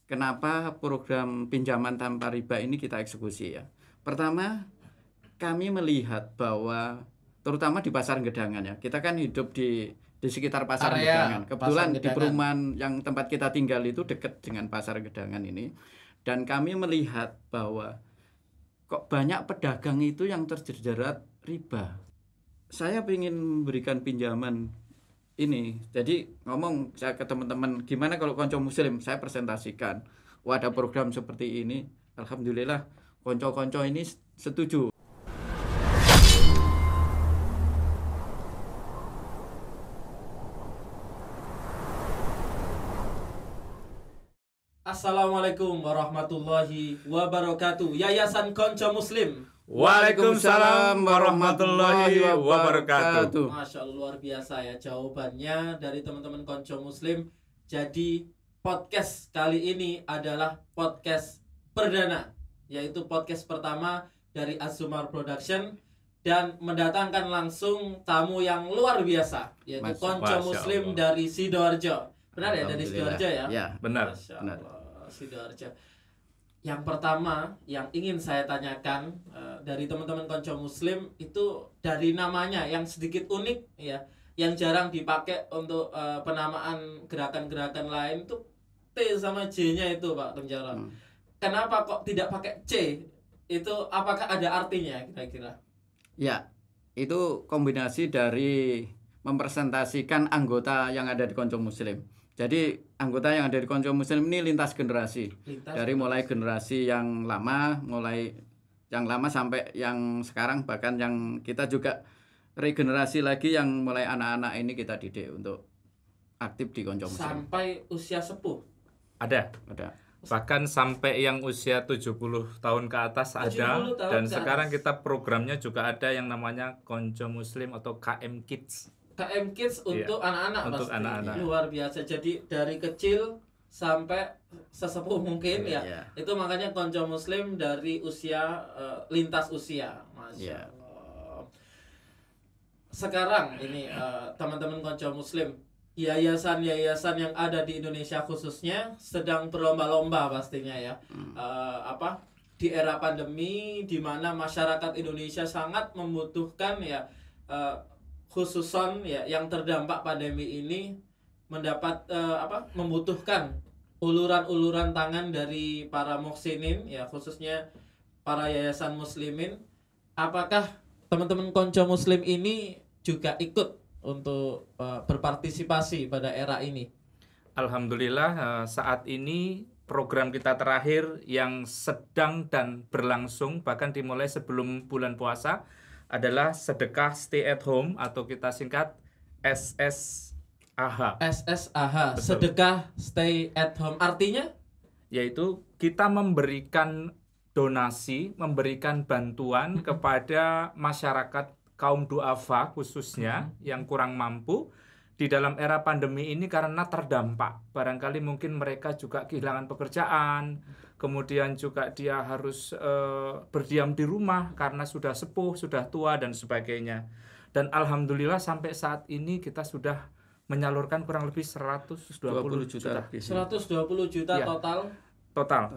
kenapa program pinjaman tanpa riba ini kita eksekusi ya. Pertama, kami melihat bahwa terutama di pasar Gedangan ya. Kita kan hidup di sekitar pasar Gedangan. Kebetulan di perumahan yang tempat kita tinggal itu dekat dengan pasar Gedangan ini. Dan kami melihat bahwa kok banyak pedagang itu yang terjerat riba. Saya ingin memberikan pinjaman ini. Jadi ngomong saya ke teman-teman, gimana kalau konco muslim, saya presentasikan. Wah, ada program seperti ini. Alhamdulillah konco-konco ini setuju. Assalamualaikum warahmatullahi wabarakatuh. Yayasan Konco Muslim. Waalaikumsalam warahmatullahi wabarakatuh. Masya Allah, luar biasa ya jawabannya dari teman-teman Konco Muslim. Jadi podcast kali ini adalah podcast perdana, yaitu podcast pertama dari Azumar Production, dan mendatangkan langsung tamu yang luar biasa, yaitu Konco Muslim dari Sidoarjo. Benar ya, dari Sidoarjo ya? Ya, benar. Masya Allah, Sidoarjo. Yang pertama yang ingin saya tanyakan dari teman-teman Konco Muslim itu dari namanya yang sedikit unik ya, yang jarang dipakai untuk penamaan gerakan-gerakan lain itu T sama J-nya itu Pak Tunjara. Kenapa kok tidak pakai C? Itu apakah ada artinya kira-kira? Ya, itu kombinasi dari mempresentasikan anggota yang ada di Konco Muslim. Jadi anggota yang ada di Konco Muslim ini lintas generasi. Dari mulai generasi yang lama, sampai yang sekarang, bahkan yang kita juga regenerasi lagi yang mulai anak-anak ini kita didik untuk aktif di Konco Muslim. Sampai usia sepuh? Ada. Bahkan sampai yang usia 70 tahun ke atas ada. Dan sekarang kita programnya juga ada yang namanya Konco Muslim atau KM Kids. KM Kids untuk anak-anak untuk pasti. Anak-anak. Luar biasa. Jadi dari kecil sampai sesepuh mungkin ya. Itu makanya Konco Muslim dari usia lintas usia. Masya Allah. Sekarang ini teman-teman Konco Muslim, yayasan-yayasan yang ada di Indonesia khususnya sedang berlomba-lomba pastinya ya. Di era pandemi di mana masyarakat Indonesia sangat membutuhkan ya khususon ya yang terdampak pandemi ini membutuhkan uluran-uluran tangan dari para muhsinin ya, khususnya para yayasan muslimin. Apakah teman-teman Konco Muslim ini juga ikut untuk berpartisipasi pada era ini? Alhamdulillah saat ini program kita terakhir yang sedang dan berlangsung bahkan dimulai sebelum bulan puasa adalah sedekah stay at home atau kita singkat SSAH. SSAH, sedekah stay at home. Artinya? Yaitu kita memberikan donasi, memberikan bantuan kepada masyarakat kaum duafa khususnya yang kurang mampu di dalam era pandemi ini karena terdampak. Barangkali mungkin mereka juga kehilangan pekerjaan, kemudian juga dia harus berdiam di rumah karena sudah sepuh, sudah tua dan sebagainya. Dan alhamdulillah sampai saat ini kita sudah menyalurkan kurang lebih 120 juta. 120 juta ya, total.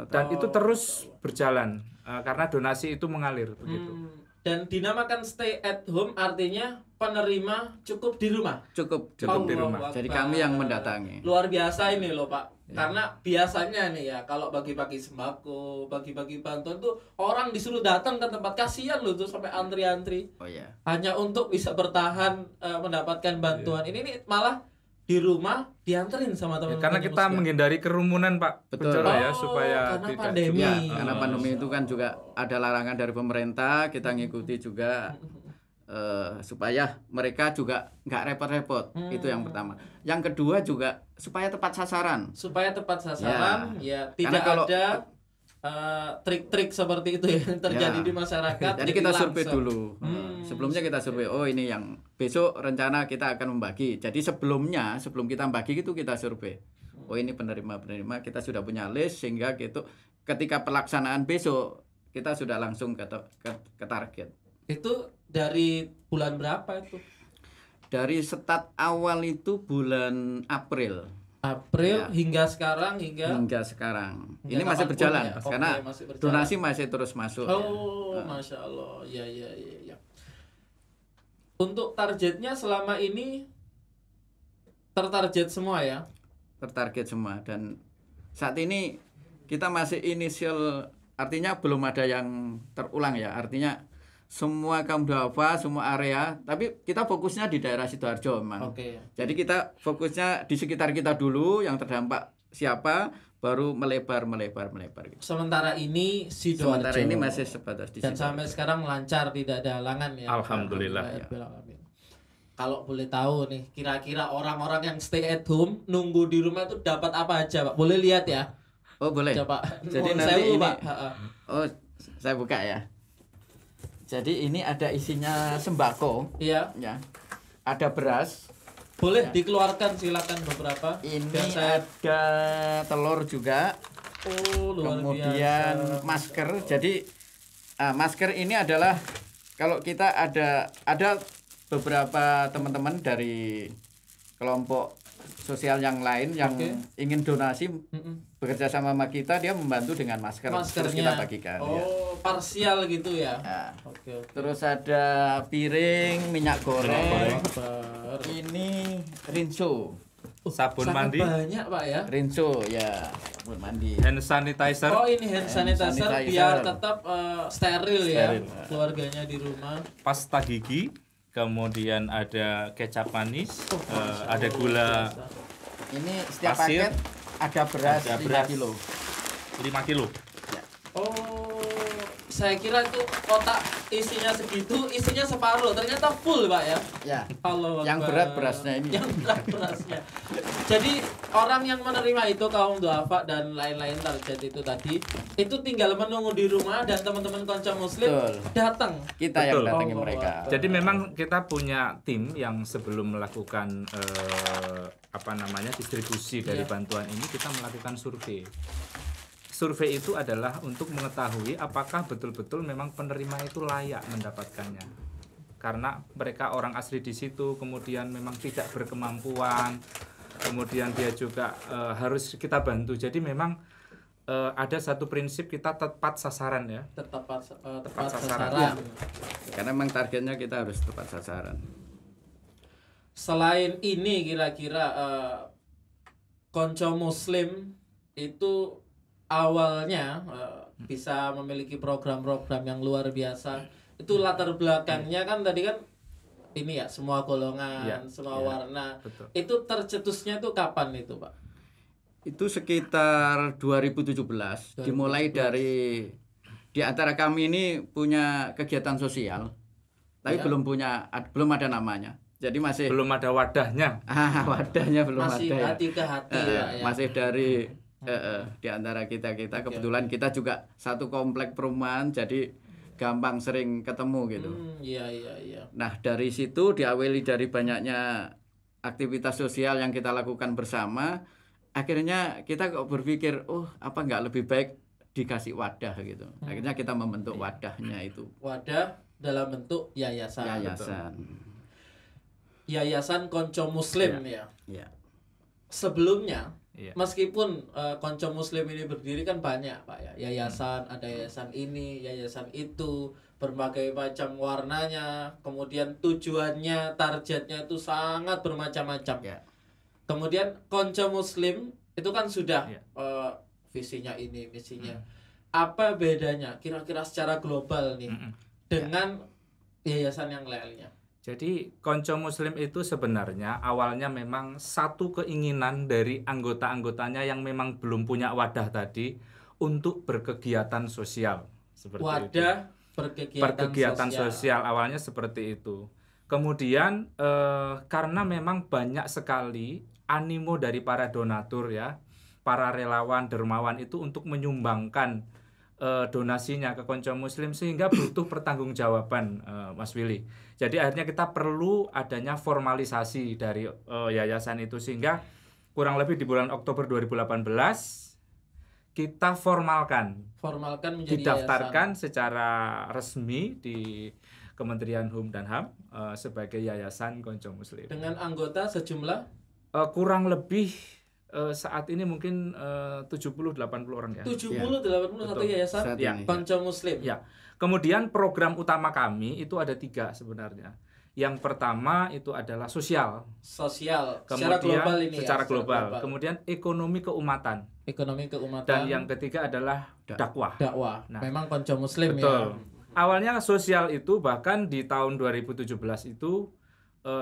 Dan itu terus berjalan karena donasi itu mengalir begitu. Dan dinamakan stay at home artinya penerima cukup di rumah. Cukup di rumah. Jadi kami yang mendatangi. Luar biasa ini loh Pak. Karena biasanya nih ya kalau bagi-bagi sembako, bagi-bagi bantuan tuh orang disuruh datang ke tempat, kasihan loh tuh sampai antri-antri. Oh iya. Hanya untuk bisa bertahan mendapatkan bantuan. Ini nih malah di rumah dianterin sama teman-teman. Karena kita menghindari kerumunan Pak. Betul ya supaya karena tidak pandemi. Ya, karena pandemi itu kan juga ada larangan dari pemerintah, kita ngikuti juga supaya mereka juga nggak repot-repot. Itu yang pertama. Yang kedua juga supaya tepat sasaran. Supaya tepat sasaran, ya tidak kalau ada trik-trik seperti itu yang terjadi di masyarakat. Jadi kita survei dulu. Sebelumnya kita survei, oh ini yang besok rencana kita akan membagi. Jadi sebelum kita membagi itu kita survei. Oh ini penerima-penerima, kita sudah punya list sehingga gitu ketika pelaksanaan besok kita sudah langsung ke target. Itu dari bulan berapa itu? Dari start awal itu bulan April. April Ya. hingga sekarang hingga sekarang. Hingga Ini masih kapanpun berjalan ya? Oke, karena masih berjalan. donasi masih terus masuk. Oh, Masya Allah. Ya. Untuk targetnya selama ini tertarget semua ya? Tertarget semua, dan saat ini kita masih inisial, artinya belum ada yang terulang ya, artinya semua kaum duafa, semua area, tapi kita fokusnya di daerah Sidoarjo memang. Oke. Jadi kita fokusnya di sekitar kita dulu, yang terdampak siapa, baru melebar gitu. Sementara ini Sidoarjo. Sementara ini masih sebatas di Dan Sidoarjo. sampai sekarang lancar, tidak ada halangan ya. Alhamdulillah. Alhamdulillah. Kalau boleh tahu nih, kira-kira orang-orang yang stay at home nunggu di rumah itu dapat apa aja, Pak? Boleh lihat ya? Oh boleh. Coba. Jadi Mohon nanti sewu, ini, Pak. oh saya buka ya. Jadi ini ada isinya sembako, Iya. ya. Ada beras. Boleh dikeluarkan silakan beberapa. Ini Biar saya. ada telur juga. Oh, luar Kemudian biasa. masker. Jadi masker ini adalah kalau kita ada beberapa teman-teman dari kelompok sosial yang lain yang Oke. ingin donasi Mm-mm. bekerja sama kita, dia membantu dengan masker. Terus kita Maskernya. bagikan. Oh, Ya. parsial gitu ya. Nah, Oke. terus ada piring, minyak goreng. Akbar. Ini rinso. Sabun Sangat mandi, banyak, Pak ya. Rinso ya, sabun mandi. hand sanitizer, Oh, ini hand sanitizer, sanitizer. biar tetap steril ya Steril. keluarganya di rumah. pasta gigi, kemudian ada kecap manis, ada gula Ini setiap Pasir. paket ada beras Ada 5 beras. kilo. 5 kilo. Oh, saya kira itu kotak isinya segitu, isinya separuh. Ternyata full, Pak ya. Ya. Allah Yang Akbar. berat berasnya ini. Yang berat berasnya. Jadi orang yang menerima itu kaum duafa dan lain-lain target itu tadi, itu tinggal menunggu di rumah dan teman-teman konco muslim Betul. datang. Kita yang Betul. datangi Oh, mereka. Akbar. Jadi memang kita punya tim yang sebelum melakukan distribusi dari Iya. bantuan ini, kita melakukan survei. Survei itu adalah untuk mengetahui apakah betul-betul memang penerima itu layak mendapatkannya. Karena mereka orang asli di situ, kemudian memang tidak berkemampuan, kemudian dia juga harus kita bantu. Jadi memang ada satu prinsip, kita tepat sasaran ya. tepat sasaran. sasaran. Karena memang targetnya kita harus tepat sasaran. Selain ini kira-kira konco muslim itu awalnya bisa memiliki program-program yang luar biasa. Itu latar belakangnya kan tadi kan ini ya, semua golongan, Ya, semua ya, warna. betul. Itu tercetusnya tuh kapan itu, Pak? Itu sekitar 2017. Dimulai dari di antara kami ini punya kegiatan sosial, tapi Ya. belum ada namanya. Jadi masih Belum ada wadahnya. wadahnya belum Masih ada ya. hati ke hati Eh, Pak, ya. masih dari di antara kita kebetulan kita juga satu komplek perumahan, jadi gampang sering ketemu gitu. Iya. Nah, dari situ diawali dari banyaknya aktivitas sosial yang kita lakukan bersama, akhirnya kita kok berpikir, oh apa nggak lebih baik dikasih wadah gitu. Akhirnya kita membentuk wadahnya itu, Wadah dalam bentuk yayasan. Yayasan Konco Muslim ya. Ya. Sebelumnya Iya. meskipun konco muslim ini berdiri kan banyak Pak ya, yayasan, ada yayasan ini, yayasan itu, berbagai macam warnanya, kemudian tujuannya, targetnya itu sangat bermacam-macam. Ya. Kemudian konco muslim itu kan sudah Iya. visinya ini, misinya. Apa bedanya kira-kira secara global nih Mm-mm. dengan yayasan yang lainnya? Jadi konco muslim itu sebenarnya awalnya memang satu keinginan dari anggota-anggotanya yang memang belum punya wadah tadi untuk berkegiatan sosial seperti itu. Wadah Berkegiatan sosial awalnya seperti itu. Kemudian karena memang banyak sekali animo dari para donatur ya, para relawan dermawan itu untuk menyumbangkan donasinya ke konco muslim, sehingga butuh pertanggungjawaban Mas Willy. Jadi akhirnya kita perlu adanya formalisasi dari yayasan itu, sehingga kurang lebih di bulan Oktober 2018 kita formalkan menjadi didaftarkan yayasan. secara resmi di Kementerian Hukum dan HAM sebagai Yayasan Konco Muslim. Dengan anggota sejumlah Kurang lebih saat ini mungkin 70-80 orang ya. 70-80 satu yayasan Saat Ya. ini. Konco Muslim. Ya. Kemudian program utama kami itu ada 3 sebenarnya. Yang pertama itu adalah sosial, Sosial kemudian secara global ini secara ya, global. Kemudian ekonomi keumatan, ekonomi keumatan dan yang ketiga adalah dakwah. dakwah. Nah, Memang Konco Muslim betul. ya. Awalnya sosial itu bahkan di tahun 2017 itu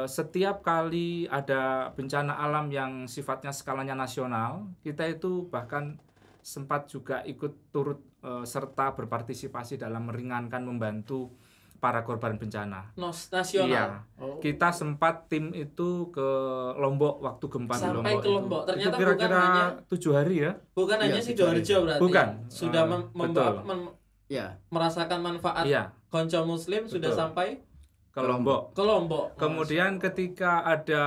setiap kali ada bencana alam yang sifatnya skalanya nasional, kita itu bahkan sempat juga ikut turut serta berpartisipasi dalam meringankan, membantu para korban bencana. Nasional. Iya. Oh. Kita sempat tim itu ke Lombok waktu gempa di Sampai Lombok. ke Lombok. Itu Ternyata kira-kira bukan hanya- 7 hari ya. Bukan hanya Iya, Sidoarjo berarti. Bukan. Sudah Betul. Ya, merasakan manfaat Iya, Konco Muslim sudah Betul. sampai ke Lombok. ke Lombok. Kemudian ketika ada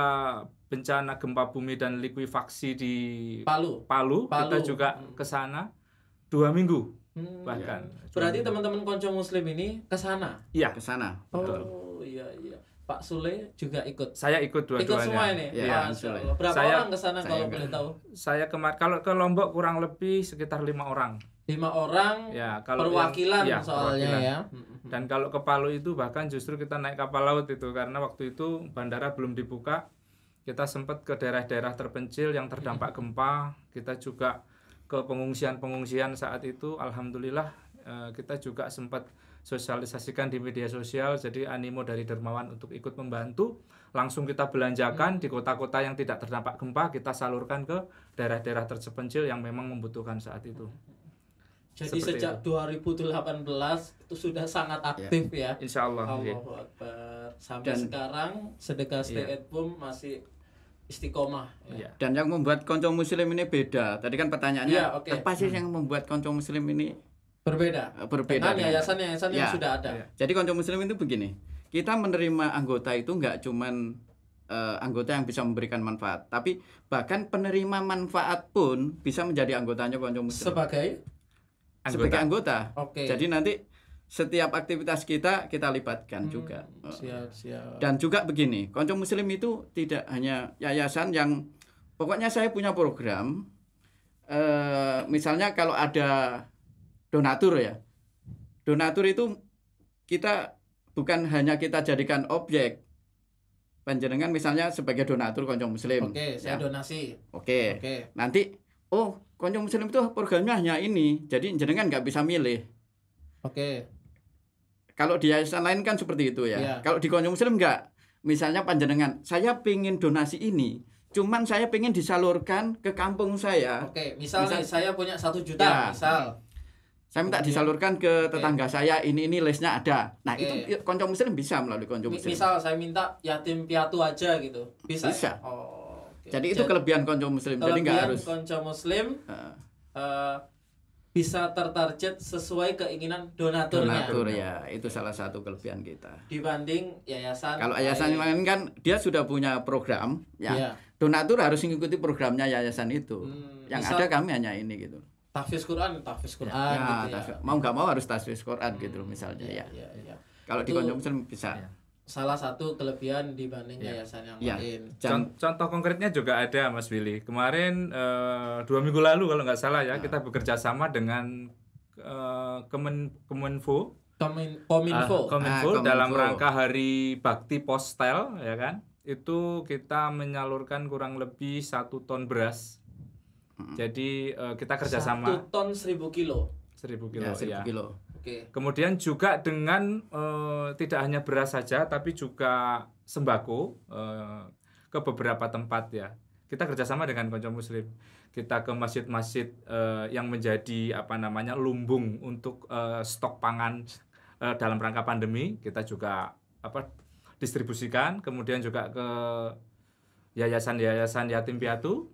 bencana gempa bumi dan likuifaksi di Palu. Palu. Kita Palu. juga ke sana 2 minggu bahkan. Berarti teman-teman Konco Muslim ini ke sana. Iya, ke sana. betul. Oh, iya iya. Pak Sule juga ikut. Saya ikut Ikut dua-duanya. semua ini. Iya, Masya Sule. Allah. Berapa Saya- orang ke sana kalau saya boleh tahu? Saya kalau ke Lombok kurang lebih sekitar 5 orang. 5 orang Ya, kalau perwakilan yang- ya, soalnya perwakilan. ya. Dan kalau ke Palu itu bahkan justru kita naik kapal laut itu karena waktu itu bandara belum dibuka. Kita sempat ke daerah-daerah terpencil yang terdampak gempa. Kita juga ke pengungsian-pengungsian saat itu. Alhamdulillah kita juga sempat sosialisasikan di media sosial. Jadi animo dari dermawan untuk ikut membantu. Langsung kita belanjakan di kota-kota yang tidak terdampak gempa. Kita salurkan ke daerah-daerah terpencil yang memang membutuhkan saat itu. Jadi Seperti sejak 2018 itu sudah sangat aktif ya. Insya Allah. oke. Allahu Akbar. Sampai Dan- sekarang sedekah stay at home masih istiqomah. Ya. Iya. Dan yang membuat Konco Muslim ini beda. Tadi kan pertanyaannya, Iya, oke. apa sih yang membuat Konco Muslim ini Berbeda. berbeda? Dengan yayasan-yayasan yang Ya. sudah ada. Iya. Jadi Konco Muslim itu begini, kita menerima anggota itu nggak cuman anggota yang bisa memberikan manfaat, tapi bahkan penerima manfaat pun bisa menjadi anggotanya Konco Muslim. Sebagai anggota. Oke. Jadi nanti setiap aktivitas kita libatkan juga. Siap. Dan juga begini, Konco Muslim itu tidak hanya yayasan yang pokoknya saya punya program, misalnya kalau ada donatur ya, donatur itu kita bukan hanya kita jadikan objek, panjenengan misalnya sebagai donatur Konco Muslim. Oke, saya donasi. Oke. Oke. Nanti, Konco Muslim itu programnya hanya ini, jadi jenengan nggak bisa milih. Oke. Kalau di yayasan lain kan seperti itu ya. Iya. Kalau di Konco Muslim enggak. Misalnya panjenengan, saya pengen donasi ini, cuman saya pengen disalurkan ke kampung saya. Oke, misal nih saya punya 1 juta, Ya. misal. Saya minta Kemudian- disalurkan ke tetangga saya, ini listnya ada. Nah, Oke. itu Konco Muslim bisa melalui Konco Muslim. Misal saya minta yatim piatu aja gitu. Bisa. Bisa. Ya? Oh, oke. Jadi itu kelebihan Konco Muslim. Jadi enggak kelebihan harus Konco Muslim eh, bisa tertarget sesuai keinginan donaturnya donatur ya. Itu salah satu kelebihan kita. dibanding yayasan. Kalau yayasan yang lain kan dia sudah punya program, ya. Iya. Donatur harus mengikuti programnya yayasan itu. Yang misal ada kami hanya ini gitu. tahfiz Quran Ya, gitu ya. mau nggak mau harus tahfiz Quran gitu misalnya ya. Iya. Kalau di Itu- Konco Muslim bisa. Ya. Salah satu kelebihan dibanding yayasan yang Ya. lain. Contoh konkretnya juga ada Mas Willy. Kemarin 2 minggu lalu kalau nggak salah ya, kita bekerja sama dengan Kominfo Kominfo. Kominfo Kominfo. dalam rangka Hari Bakti Postel ya kan. Itu kita menyalurkan kurang lebih 1 ton beras. Jadi kita kerjasama 1 ton 1000 kilo. 1000 kilo Ya, 1000 ya. kilo. Oke. Kemudian juga dengan tidak hanya beras saja, tapi juga sembako ke beberapa tempat ya. Kita kerjasama dengan Konco Muslim. Kita ke masjid-masjid yang menjadi lumbung untuk stok pangan dalam rangka pandemi. Kita juga distribusikan. Kemudian juga ke yayasan-yayasan yatim piatu.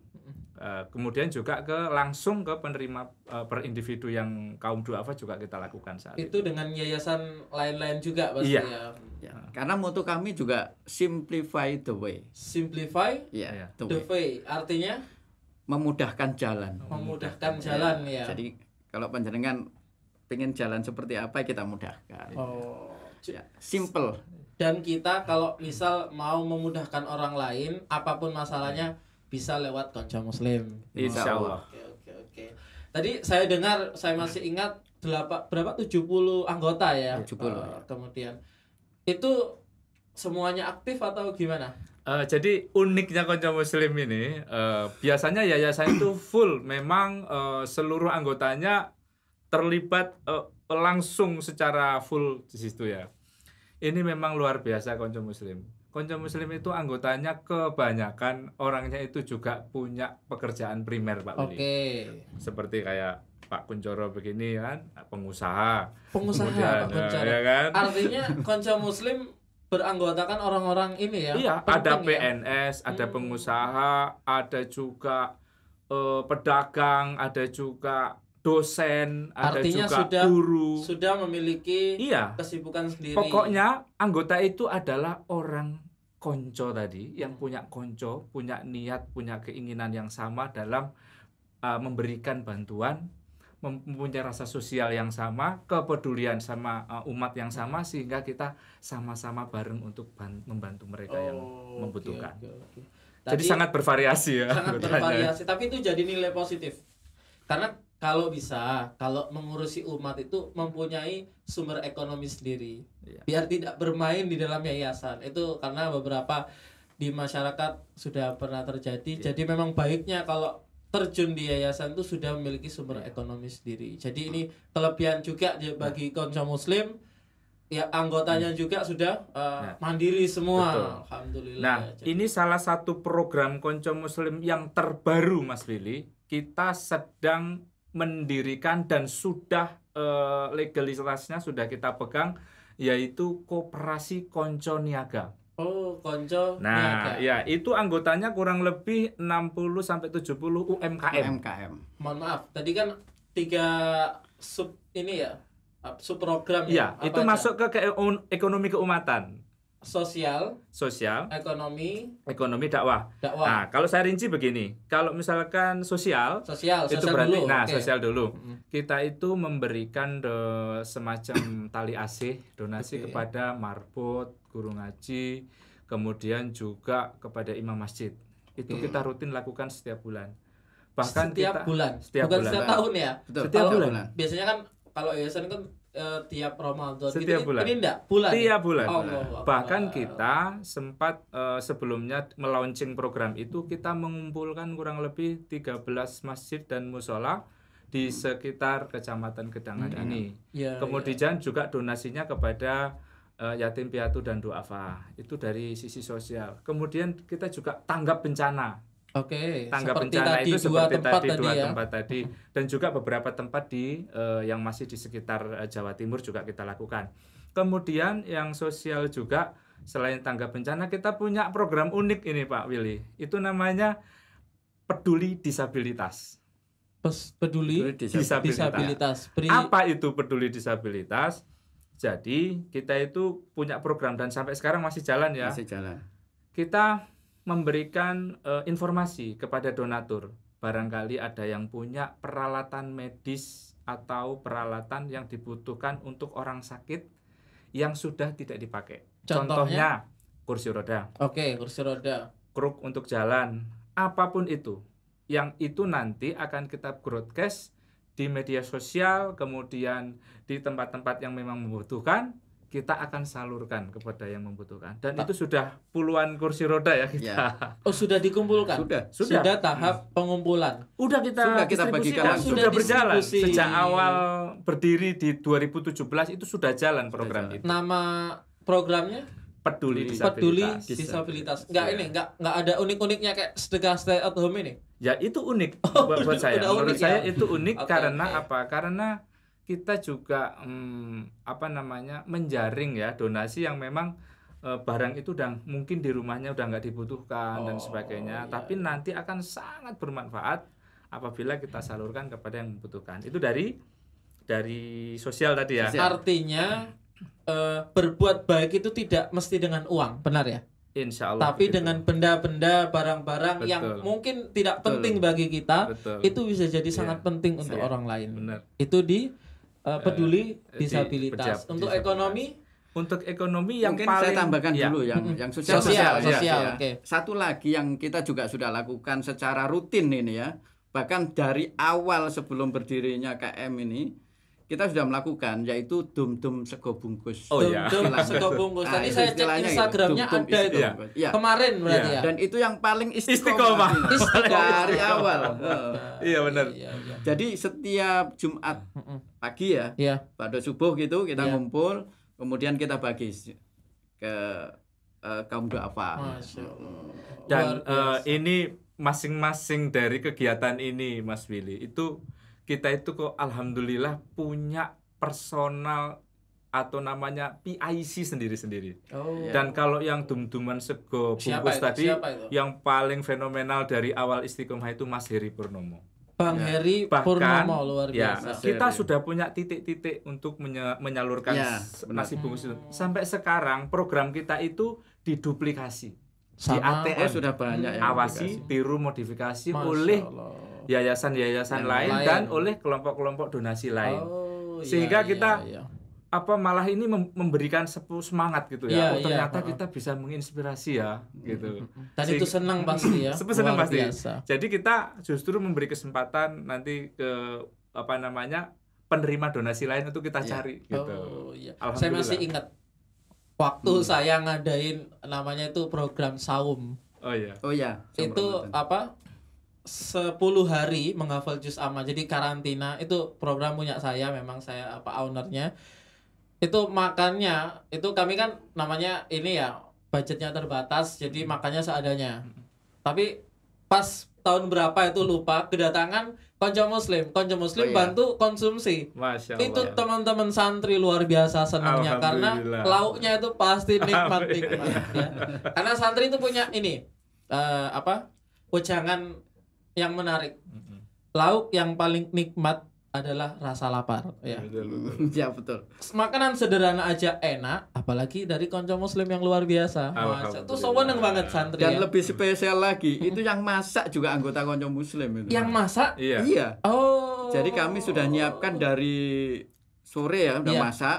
Kemudian juga langsung ke penerima per individu yang kaum duafa juga kita lakukan saat itu. Itu dengan yayasan lain-lain juga pasti Iya. ya. Ya. Karena moto kami juga simplify the way. Simplify Ya, Iya. the the way. way. Artinya Memudahkan jalan. memudahkan jalan ya. Jadi kalau panjenengan pengen jalan seperti apa kita mudahkan. Oh. Ya, simple. Dan kita kalau misal mau memudahkan orang lain apapun masalahnya bisa lewat Konco Muslim. Insya Allah. Oke. Tadi saya dengar, saya masih ingat berapa 70 anggota ya. 70. Kemudian itu semuanya aktif atau gimana? Jadi uniknya Konco Muslim ini biasanya yayasan itu full, memang seluruh anggotanya terlibat langsung secara full di situ ya. Ini memang luar biasa Konco Muslim. Konco Muslim itu anggotanya kebanyakan orangnya itu juga punya pekerjaan primer Pak Willy. Oke. Seperti kayak Pak Kuncoro begini kan, pengusaha. Pengusaha Kemudian, Pak Kuncoro. ya kan? Artinya Konco Muslim beranggotakan orang-orang ini ya. Iya, ada penting ya? PNS, ada pengusaha, ada juga pedagang, ada juga dosen, ada Artinya juga guru. sudah memiliki Iya. kesibukan sendiri. Pokoknya anggota itu adalah orang konco tadi yang punya konco, punya niat, punya keinginan yang sama dalam memberikan bantuan, mempunyai rasa sosial yang sama, kepedulian sama umat yang sama, sehingga kita sama-sama bareng untuk membantu mereka yang membutuhkan. Oke. Jadi Tadi sangat bervariasi ya. sangat anggotanya. bervariasi, tapi itu jadi nilai positif. Karena kalau mengurusi umat itu mempunyai sumber ekonomi sendiri. Iya. Biar tidak bermain di dalam yayasan. Itu karena beberapa di masyarakat sudah pernah terjadi. Iya. Jadi memang baiknya kalau terjun di yayasan itu sudah memiliki sumber ekonomi sendiri. Jadi ini kelebihan juga bagi Konco Muslim. Ya, anggotanya juga sudah mandiri semua. Betul. Alhamdulillah. Nah, Jadi, ini salah satu program Konco Muslim yang terbaru Mas Willy. Kita sedang mendirikan dan sudah legalitasnya sudah kita pegang, yaitu Koperasi Konco Niaga. Konco Nah, Niaga. ya itu anggotanya kurang lebih 60 sampai 70 UMKM. UMKM. Mohon maaf, tadi kan 3 sub ini ya, sub program Iya, ya. itu Apa masuk ke ekonomi keumatan, sosial, sosial, ekonomi, dakwah. dakwah. Nah, kalau saya rinci begini, kalau misalkan sosial itu sosial berarti dulu. Oke. sosial dulu. Mm. Kita itu memberikan semacam tali asih donasi Oke. kepada marbot, guru ngaji, kemudian juga kepada imam masjid. Itu Oke. kita rutin lakukan setiap bulan. Bahkan setiap kita bulan, setiap bukan bulan. setiap tahun ya. Betul. Setiap Kalau bulan. Biasanya kan kalau yayasan kan tiap Ramadan Setiap gitu. bulan. Ini enggak bulan. Tiap bulan. Allahu Akbar. Bahkan kita sempat sebelumnya melaunching program itu, kita mengumpulkan kurang lebih 13 masjid dan musola di sekitar Kecamatan Gedangan ini. Ya, Kemudian juga donasinya kepada yatim piatu dan duafa. Itu dari sisi sosial. Kemudian kita juga tanggap bencana. Oke. Tanggap Seperti bencana tadi itu dua seperti tempat tadi dua ya. tempat tadi, dan juga beberapa tempat di yang masih di sekitar Jawa Timur juga kita lakukan. Kemudian yang sosial juga, selain tanggap bencana, kita punya program unik ini Pak Willy. Itu namanya Peduli Disabilitas. Peduli disabilitas. Apa itu peduli disabilitas? Jadi kita itu punya program dan sampai sekarang masih jalan ya. Masih jalan. Kita memberikan informasi kepada donatur. Barangkali ada yang punya peralatan medis atau peralatan yang dibutuhkan untuk orang sakit yang sudah tidak dipakai. Contohnya kursi roda, Oke, kursi roda. kruk untuk jalan, apapun itu. Yang itu nanti akan kita broadcast di media sosial, kemudian di tempat-tempat yang memang membutuhkan, kita akan salurkan kepada yang membutuhkan. Dan itu sudah puluhan kursi roda ya kita. Ya. Oh, sudah dikumpulkan. Sudah. Sudah tahap pengumpulan. Udah kita bagikan distribusikan, langsung. sudah berjalan distribusi. sejak awal berdiri di 2017 itu sudah jalan program jalan. itu. Nama programnya Peduli Peduli Disabilitas. Disabilitas. Enggak Ya. ini, enggak ada unik-uniknya kayak sedekah stay at home ini. Ya itu unik buat saya. udah Menurut unik saya ya? itu unik Oke, karena oke. apa? Karena kita juga menjaring ya donasi yang memang barang itu mungkin di rumahnya udah nggak dibutuhkan dan sebagainya, iya, tapi nanti akan sangat bermanfaat apabila kita salurkan kepada yang membutuhkan. Itu dari sosial tadi ya. Sosial. Artinya berbuat baik itu tidak mesti dengan uang, benar ya? Insya Allah. Tapi begitu. dengan benda-benda, barang-barang Betul. yang mungkin tidak Betul. penting bagi kita, Betul. itu bisa jadi Iya. sangat penting untuk Iya. orang lain. Benar. Itu di peduli di disabilitas. pejabat Untuk disabilitas. ekonomi, Untuk ekonomi yang Mungkin paling saya tambahkan ya. dulu yang sosial. Sosial, Ya. oke. Satu lagi yang kita juga sudah lakukan secara rutin ini ya. Bahkan dari awal sebelum berdirinya KM ini kita sudah melakukan, yaitu dum-dum sego bungkus. Oh, iya. Dum-dum sego bungkus. Tadi itu saya cek istilahnya itu, Instagramnya dum-dum ada isi itu. bungkus. Iya. Kemarin berarti Iya. ya. Dan itu yang paling Istiqomah. dari awal. Iya benar. Iya. Jadi setiap Jumat pagi ya, Iya. pada subuh gitu kita Iya. ngumpul, kemudian kita bagi ke kaum duafa. Masya Allah. Dan Luar biasa. ini masing-masing dari kegiatan ini Mas Willy itu kita itu kok alhamdulillah punya personal atau namanya PIC sendiri-sendiri. Oh. Dan kalau yang dum-duman sego Siapa bungkus itu? tadi Siapa itu? yang paling fenomenal dari awal Istiqomah itu Mas Heri Purnomo. Bang Ya. Heri Bahkan Purnomo luar ya, biasa. kita Heri. sudah punya titik-titik untuk menyalurkan Ya, nasi benar. bungkus itu. Sampai sekarang program kita itu diduplikasi. Di Sama. ATM Oh, sudah banyak yang awasi, aplikasi. tiru modifikasi Masya oleh Allah. yayasan-yayasan Yang lain lain. dan oleh kelompok-kelompok donasi lain. Oh, Sehingga iya, kita iya. Apa malah ini memberikan semangat gitu Iya, ya. Oh, iya, ternyata heeh. kita bisa menginspirasi ya gitu. Dan itu senang pasti ya. Senang Luar pasti. biasa. Jadi kita justru memberi kesempatan nanti ke apa namanya penerima donasi lain untuk kita Iya. cari gitu. Oh iya. Saya Alhamdulillah. masih ingat waktu saya ngadain namanya itu program saum. Oh iya. Oh ya, Itu apa? 10 hari menghafal juz amma. Jadi karantina itu program punya saya, memang saya apa ownernya. Itu makannya itu kami kan namanya ini ya budgetnya terbatas, jadi makannya seadanya. Tapi pas tahun berapa itu lupa, kedatangan konco muslim Oh, iya. bantu konsumsi. Masya Itu Allah. teman-teman santri luar biasa senangnya karena Alhamdulillah. lauknya itu pasti nikmat Alhamdulillah. ya. Karena santri itu punya ini apa? Wejangan yang menarik. Lauk yang paling nikmat adalah rasa lapar ya. ya betul. Makanan sederhana aja enak, apalagi dari konco muslim yang luar biasa. Masya, itu seneng banget santri Dan ya. lebih spesial lagi, itu yang masak juga anggota konco muslim itu. Yang masak? Iya. Iya. Oh. Jadi kami sudah nyiapkan dari sore ya, udah Iya. masak.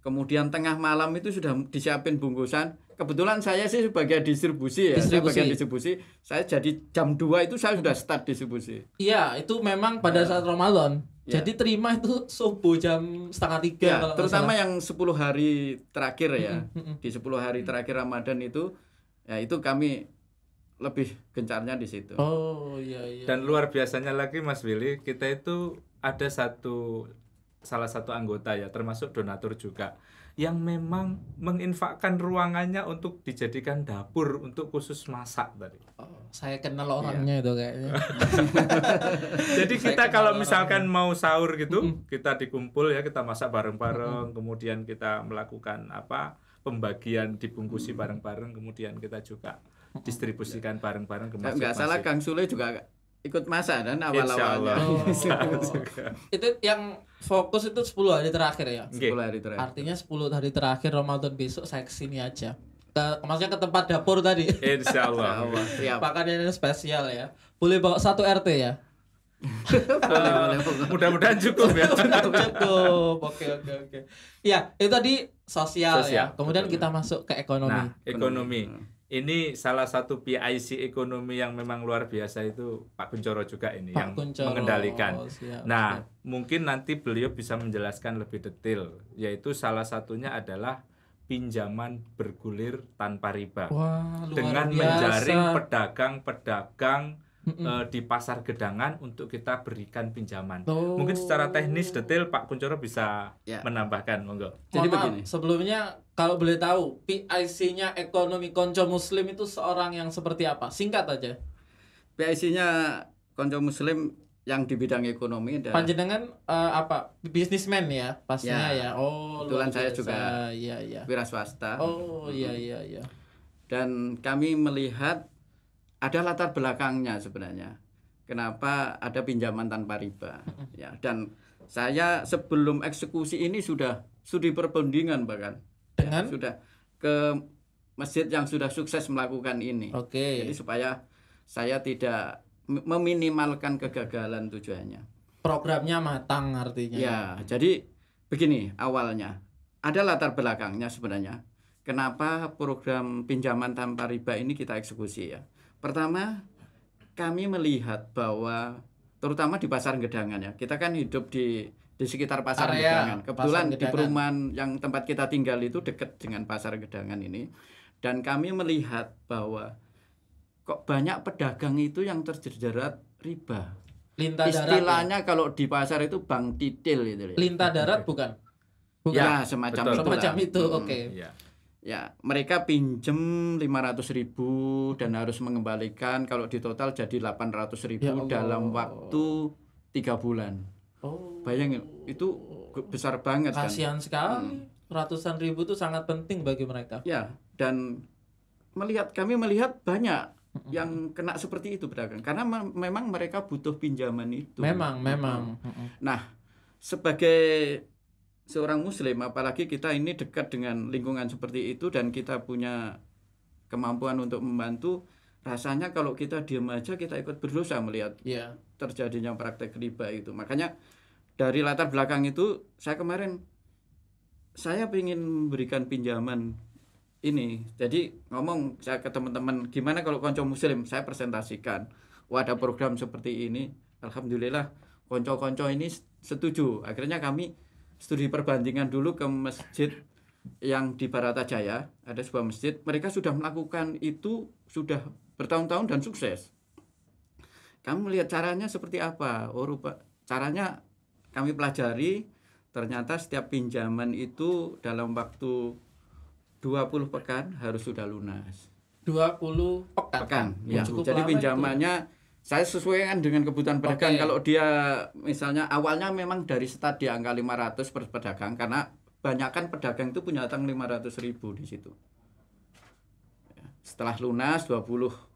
Kemudian tengah malam itu sudah disiapin bungkusan. Kebetulan saya sih sebagai distribusi ya, saya bagian distribusi. Saya jadi jam 2 itu saya sudah start distribusi. Iya, itu memang pada saat Ramadan. Ya. Jadi terima itu subuh jam 2:30 Ya, kalau nggak terutama salah. yang 10 hari terakhir ya. Mm-mm. Di 10 hari terakhir Ramadan itu ya itu kami lebih gencarnya di situ. Oh iya iya. Dan luar biasanya lagi Mas Willy, kita itu ada salah satu anggota ya, termasuk donatur juga, yang memang menginfakkan ruangannya untuk dijadikan dapur untuk khusus masak tadi. Oh, saya kenal orangnya itu kayaknya. Jadi Saya kita kenal kalau orangnya. misalkan mau sahur gitu, kita dikumpul ya, kita masak bareng-bareng, kemudian kita melakukan apa pembagian dibungkusi bareng-bareng, kemudian kita juga distribusikan bareng-bareng ke Enggak salah masjid-masjid. Kang Sule juga ikut masak dan Insya Allah. awal-awalnya. Oh. Itu yang fokus itu 10 hari terakhir ya. 10 hari terakhir. Artinya 10 hari terakhir Ramadan besok saya kesini aja. Maksudnya ke tempat dapur tadi. Insya Allah. Allah, siap. Makanannya spesial ya. Boleh bawa 1 RT ya? Boleh. Mudah-mudahan cukup ya. Cukup. Oke. Ya, itu tadi sosial ya. Sosial, Kemudian betul. kita masuk ke ekonomi. Nah, ekonomi. Ini salah satu PIC ekonomi yang memang luar biasa itu Pak Kuncoro juga ini Pak yang Kuncoro, mengendalikan. siap, Nah, mungkin nanti beliau bisa menjelaskan lebih detail, yaitu salah satunya adalah pinjaman bergulir tanpa riba. Wah, luar Dengan biasa. menjaring pedagang-pedagang di pasar gedangan untuk kita berikan pinjaman. Oh. Mungkin secara teknis detail Pak Kuncoro bisa Ya. menambahkan, monggo. Jadi Mohon maaf, begini. sebelumnya kalau boleh tahu PIC-nya ekonomi konco muslim itu seorang yang seperti apa? Singkat aja. PIC-nya konco muslim yang di bidang ekonomi adalah Panjenengan apa? Bisnismen ya pastinya ya. Ya. Oh, Kebetulan luar saya biasa. juga Iya. wira swasta. Oh, iya. Dan kami melihat ada latar belakangnya sebenarnya. Kenapa ada pinjaman tanpa riba? Ya, dan saya sebelum eksekusi ini sudah studi perbandingan bahkan. Dengan Sudah ke masjid yang sudah sukses melakukan ini. Oke. Jadi supaya saya tidak meminimalkan kegagalan tujuannya. Programnya matang artinya. Ya, jadi begini awalnya. ada latar belakangnya sebenarnya. Kenapa program pinjaman tanpa riba ini kita eksekusi ya? Pertama, kami melihat bahwa terutama di pasar Gedangan ya. Kita kan hidup di sekitar pasar Area Gedangan. Kebetulan pasar di Gedangan. perumahan yang tempat kita tinggal itu dekat dengan pasar Gedangan ini. Dan kami melihat bahwa kok banyak pedagang itu yang terjerat riba. Lintah darat. Istilahnya kalau di pasar itu bank titil itu ya. Lintah darat bukan? Ya, semacam Betul. itu. Semacam itu, oke. Iya. Ya, mereka pinjem 500.000 dan harus mengembalikan kalau di total jadi 800.000 Ya Allah. dalam waktu 3 bulan. Oh. Bayangin, itu besar banget kan. Kasihan sekali. Ratusan ribu itu sangat penting bagi mereka. Ya, dan kami melihat banyak yang kena seperti itu pedagang karena memang mereka butuh pinjaman itu. Memang. Nah, sebagai seorang muslim, apalagi kita ini dekat dengan lingkungan seperti itu dan kita punya kemampuan untuk membantu, rasanya kalau kita diam aja kita ikut berdosa melihat Iya. terjadinya praktek riba itu. Makanya dari latar belakang itu saya ingin memberikan pinjaman ini. Jadi ngomong saya ke teman-teman, gimana kalau konco muslim, saya presentasikan. Wah, ada program seperti ini. Alhamdulillah konco-konco ini setuju. Akhirnya kami studi perbandingan dulu ke masjid yang di Baratajaya, ada sebuah masjid, mereka sudah melakukan itu sudah bertahun-tahun dan sukses. Kamu melihat caranya seperti apa? Oh, caranya kami pelajari, ternyata setiap pinjaman itu dalam waktu 20 pekan harus sudah lunas. 20 pekan. Ya. Cukup Jadi lama pinjamannya saya sesuaikan dengan kebutuhan pedagang. Oke. Kalau dia misalnya awalnya memang dari start di angka 500 per pedagang karena banyakkan pedagang itu punya utang 500.000 di situ. Ya. Setelah lunas 20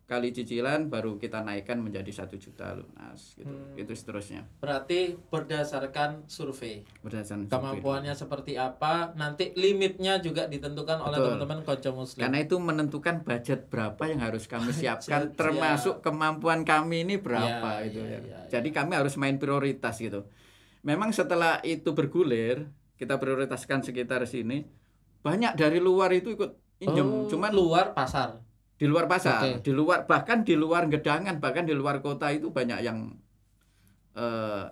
kali cicilan baru kita naikkan menjadi 1 juta lunas gitu. Itu seterusnya. Berarti berdasarkan survei. Berdasarkan Kemampuannya seperti apa, nanti limitnya juga ditentukan oleh Betul. teman-teman konco muslim. Karena itu menentukan budget berapa yang harus kami siapkan Budget, termasuk kemampuan kami ini berapa Ya, itu ya, ya. ya, ya. Jadi kami harus main prioritas gitu. Memang setelah itu bergulir, kita prioritaskan sekitar sini, banyak dari luar itu ikut pinjam, cuman luar pasar. di luar pasar, Oke. di luar bahkan di luar Gedangan, bahkan di luar kota itu banyak yang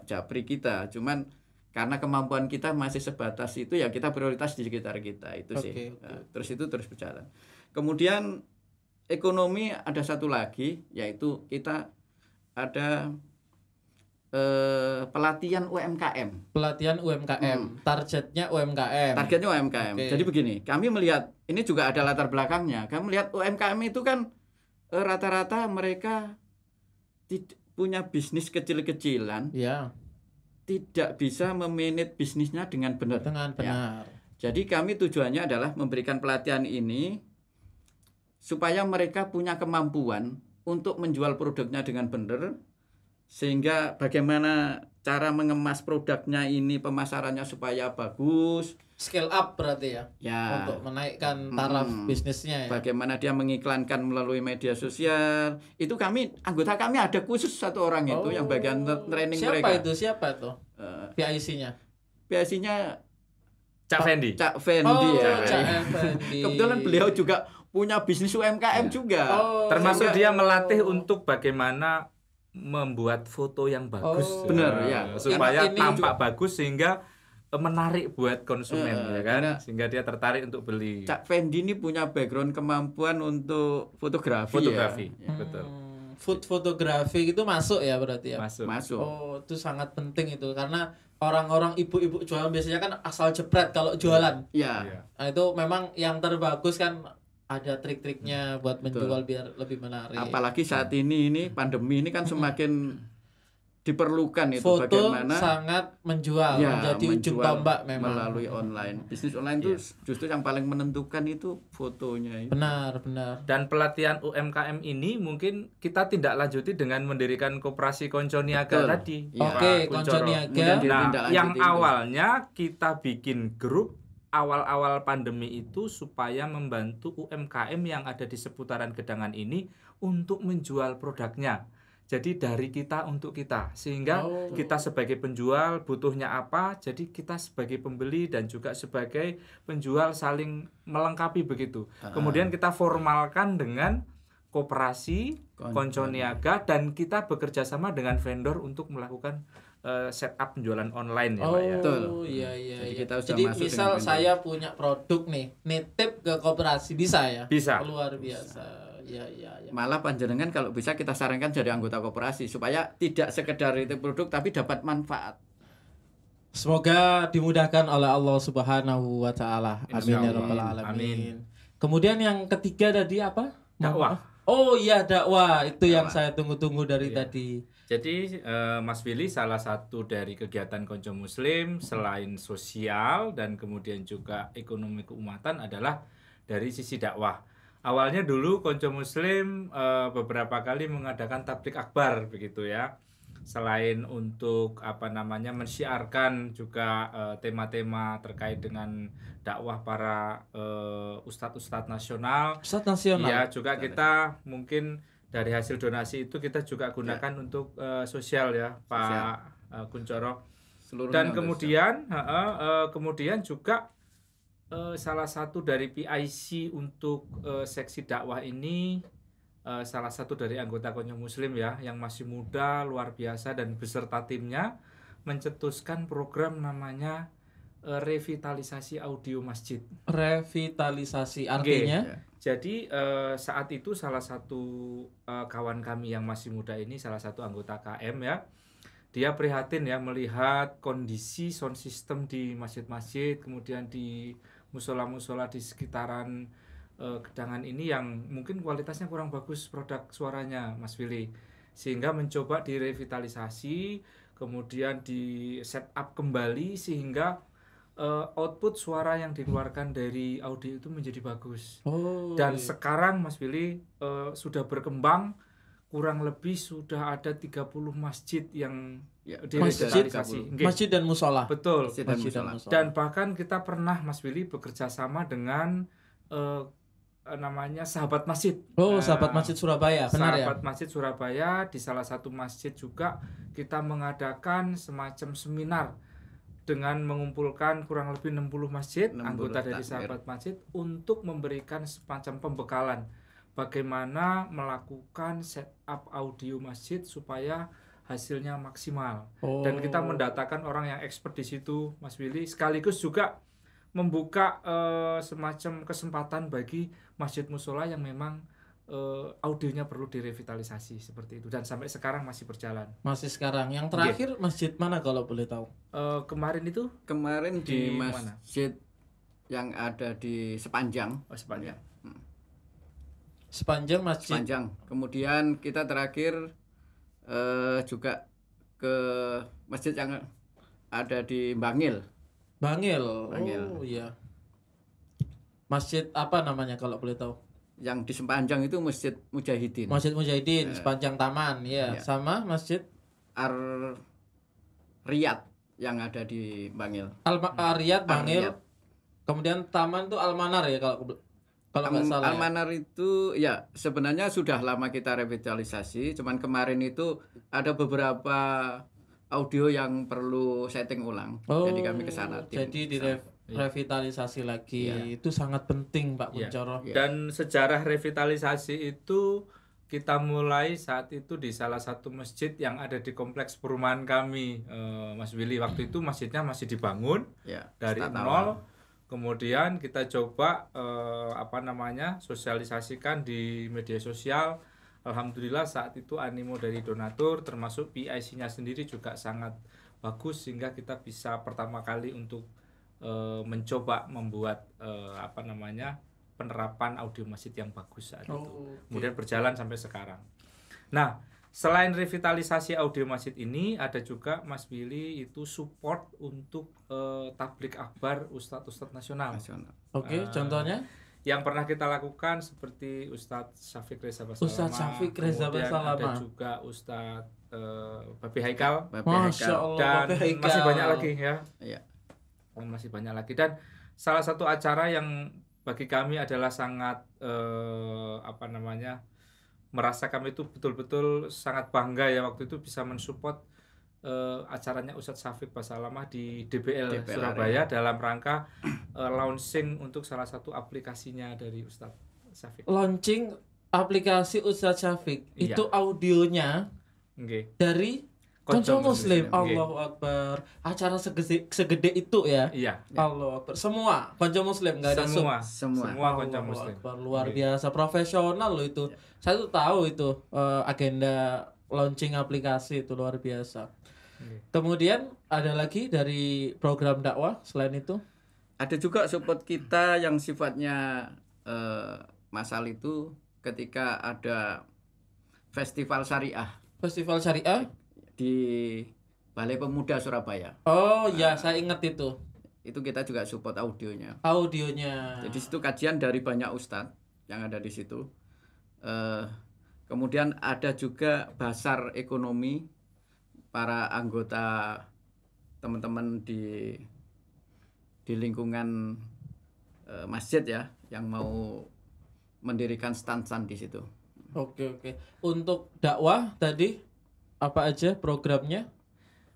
japri kita. Cuman karena kemampuan kita masih sebatas itu ya kita prioritas di sekitar kita itu sih. Oke. Nah, terus itu terus berjalan. Kemudian ekonomi ada satu lagi yaitu kita ada pelatihan UMKM. Pelatihan UMKM, targetnya UMKM. Targetnya UMKM. Oke. Jadi begini, kami melihat ini juga ada latar belakangnya. Kami melihat UMKM itu kan rata-rata mereka punya bisnis kecil-kecilan, Ya, tidak bisa memanage bisnisnya dengan benar. dengan Ya. benar. Jadi kami tujuannya adalah memberikan pelatihan ini supaya mereka punya kemampuan untuk menjual produknya dengan benar, sehingga bagaimana cara mengemas produknya ini pemasarannya supaya bagus. Scale up berarti ya, Ya. untuk menaikkan taraf bisnisnya ya. Bagaimana dia mengiklankan melalui media sosial. Itu anggota kami ada khusus satu orang itu yang bagian training mereka. Siapa itu? PIC-nya. Biasanya Cak Fendi. Cak Fendi ya. Cak Fendi. Kebetulan beliau juga punya bisnis UMKM juga. Termasuk Sehingga- dia melatih untuk bagaimana membuat foto yang bagus. Benar, ya. Supaya Ini tampak bagus sehingga menarik buat konsumen ya kan, karena sehingga dia tertarik untuk beli. Cak Fendi ini punya background kemampuan untuk fotografi. Fotografi, Ya. betul. Food fotografi itu masuk ya berarti ya. Masuk. Oh, itu sangat penting itu karena orang-orang ibu-ibu jualan biasanya kan asal jepret kalau jualan. Ya. Iya. Nah, itu memang yang terbagus kan ada trik-triknya buat menjual biar lebih menarik. Apalagi saat ini pandemi ini kan semakin diperlukan itu Foto bagaimana sangat menjual, menjadi ujung menjual tombak memang. melalui online. Bisnis online itu justru yang paling menentukan itu fotonya itu. Benar. Dan pelatihan UMKM ini mungkin kita tindak lanjuti dengan mendirikan koperasi Konco Niaga Betul. tadi. Iya. Oke, Pak Konco Kuncoro. Niaga. Kemudian Nah, ditindaklanjuti yang itu. awalnya kita bikin grup awal-awal pandemi itu supaya membantu UMKM yang ada di seputaran Gedangan ini untuk menjual produknya. Jadi dari kita untuk kita, sehingga kita sebagai penjual butuhnya apa, jadi kita sebagai pembeli dan juga sebagai penjual saling melengkapi begitu. Kemudian kita formalkan dengan koperasi, konco niaga, dan kita bekerja sama dengan vendor untuk melakukan setup penjualan online ya Pak ya. Betul. Iya. Jadi kita sudah Jadi masuk misal dengan saya punya produk nih, nitip ke koperasi bisa ya? Bisa. Luar biasa. Iya. Malah panjenengan kalau bisa kita sarankan jadi anggota koperasi supaya tidak sekedar itu produk tapi dapat manfaat. Semoga dimudahkan oleh Allah Subhanahu wa taala. Amin ya rabbal alamin. Amin. Kemudian yang ketiga tadi apa? Dakwah. Oh iya, dakwah. Itu yang saya tunggu-tunggu dari tadi. Jadi Mas Willy salah satu dari kegiatan Konco Muslim selain sosial dan kemudian juga ekonomi keumatan adalah dari sisi dakwah. Awalnya dulu Konco Muslim beberapa kali mengadakan tablik akbar begitu ya. Selain untuk mensyiarkan juga tema-tema terkait dengan dakwah para ustadz-ustadz nasional. Ustadz nasional. Ya, juga kita mungkin dari hasil donasi itu kita juga gunakan untuk sosial ya, Pak Kuncoro. Dan kemudian kemudian juga salah satu dari PIC untuk seksi dakwah ini salah satu dari anggota Konco Muslim ya yang masih muda luar biasa dan beserta timnya mencetuskan program namanya revitalisasi audio masjid. Revitalisasi artinya? Jadi saat itu salah satu kawan kami yang masih muda ini salah satu anggota KM ya. Dia prihatin ya melihat kondisi sound system di masjid-masjid, kemudian di musola-musola di sekitaran Gedangan ini yang mungkin kualitasnya kurang bagus produk suaranya Mas Willy, sehingga mencoba direvitalisasi, kemudian di setup kembali sehingga output suara yang dikeluarkan dari audio itu menjadi bagus. Dan sekarang Mas Willy sudah berkembang, kurang lebih sudah ada 30 masjid yang direvitalisasi. Masjid dan musola. Betul. Masjid dan musola. Dan bahkan kita pernah Mas Willy bekerja sama dengan namanya Sahabat Masjid. Sahabat Masjid Surabaya, benar ya? Sahabat Masjid Surabaya, di salah satu masjid juga kita mengadakan semacam seminar dengan mengumpulkan kurang lebih 60 masjid, anggota dari Sahabat Masjid untuk memberikan semacam pembekalan bagaimana melakukan setup audio masjid supaya hasilnya maksimal. Dan kita mendatangkan orang yang expert di situ, Mas Willy, sekaligus juga membuka semacam kesempatan bagi masjid musola yang memang audionya perlu direvitalisasi seperti itu, dan sampai sekarang masih berjalan. Masih sekarang. Yang terakhir masjid mana kalau boleh tahu? Kemarin di masjid yang ada di Sepanjang. Sepanjang. Sepanjang masjid. Sepanjang. Kemudian kita terakhir juga ke masjid yang ada di Bangil. Bangil. Oh iya. Masjid apa namanya kalau boleh tahu? Yang di Sepanjang itu Masjid Mujahidin. Masjid Mujahidin, Sepanjang Taman, ya. Sama Masjid Riyad yang ada di Bangil. Riyad Bangil. Kemudian Taman tuh Almanar ya kalau nggak salah. Almanar itu ya sebenarnya sudah lama kita revitalisasi, cuman kemarin itu ada beberapa audio yang perlu setting ulang. Jadi kami ke sana. Jadi direvitalisasi lagi. Itu sangat penting Pak Kuncoro. Dan sejarah revitalisasi itu kita mulai saat itu di salah satu masjid yang ada di kompleks perumahan kami, Mas Willy. Waktu itu masjidnya masih dibangun dari nol. Kemudian kita coba sosialisasikan di media sosial. Alhamdulillah saat itu animo dari donatur termasuk PIC-nya sendiri juga sangat bagus, sehingga kita bisa pertama kali untuk mencoba membuat penerapan audio masjid yang bagus saat itu. Kemudian berjalan sampai sekarang. Nah, selain revitalisasi audio masjid ini, ada juga Mas Willy itu support untuk tablik akbar ustadz-ustadz nasional. Contohnya? Yang pernah kita lakukan seperti Ustadz Syafiq Reza Basalama. Ustadz Syafiq Reza Basalama. Ada juga Ustadz Babi Haikal. Masya Allah, dan Babi Haikal. Masih banyak lagi ya. Masih banyak lagi. Dan salah satu acara yang bagi kami adalah sangat merasa kami itu betul-betul sangat bangga ya waktu itu bisa mensupport acaranya Ustadz Syafiq Basalamah di DBL Surabaya dalam rangka launching untuk salah satu aplikasinya dari Ustadz Syafiq. Launching aplikasi Ustadz Syafiq Iya. itu audionya Nggih. dari Konco Muslim. Allahu Akbar. Acara segede itu ya. Iya. Allahu Akbar. Semua Konco Muslim, nggak ada Semua Konco Allahu Muslim. Akbar. Luar biasa profesional loh itu. Saya tuh tahu itu agenda launching aplikasi itu luar biasa. Kemudian ada lagi dari program dakwah selain itu? Ada juga support kita yang sifatnya masal itu ketika ada festival syariah Festival syariah di Balai Pemuda Surabaya. Oh ya, saya ingat itu. Itu kita juga support audionya. Audionya. Jadi situ kajian dari banyak ustadz yang ada di situ. Kemudian ada juga basar ekonomi para anggota teman-teman di lingkungan masjid ya yang mau mendirikan stand-stand di situ. Oke. Untuk dakwah tadi apa aja programnya?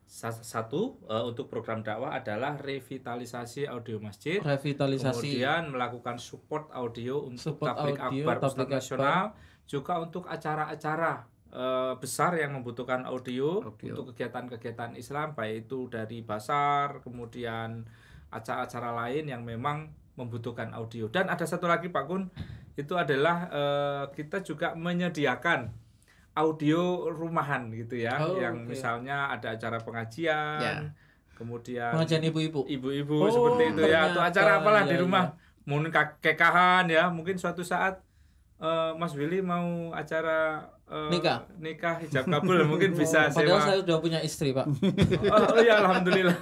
Satu untuk program dakwah adalah revitalisasi audio masjid. Revitalisasi. Kemudian melakukan support audio untuk Support tablik audio, akbar tablik Ustadz nasional, juga untuk acara-acara besar yang membutuhkan audio untuk kegiatan-kegiatan Islam, baik itu dari basar, kemudian acara-acara lain yang memang membutuhkan audio. Dan ada satu lagi Pak Kun, itu adalah kita juga menyediakan audio rumahan gitu ya, yang misalnya ada acara pengajian, kemudian pengajian ibu-ibu seperti itu ya, atau acara apalah di rumah, mungkin kekahan ya, mungkin suatu saat Mas Willy mau acara nikah hijab kabul mungkin bisa padahal sewa. saya sudah punya istri Pak. Oh ya alhamdulillah.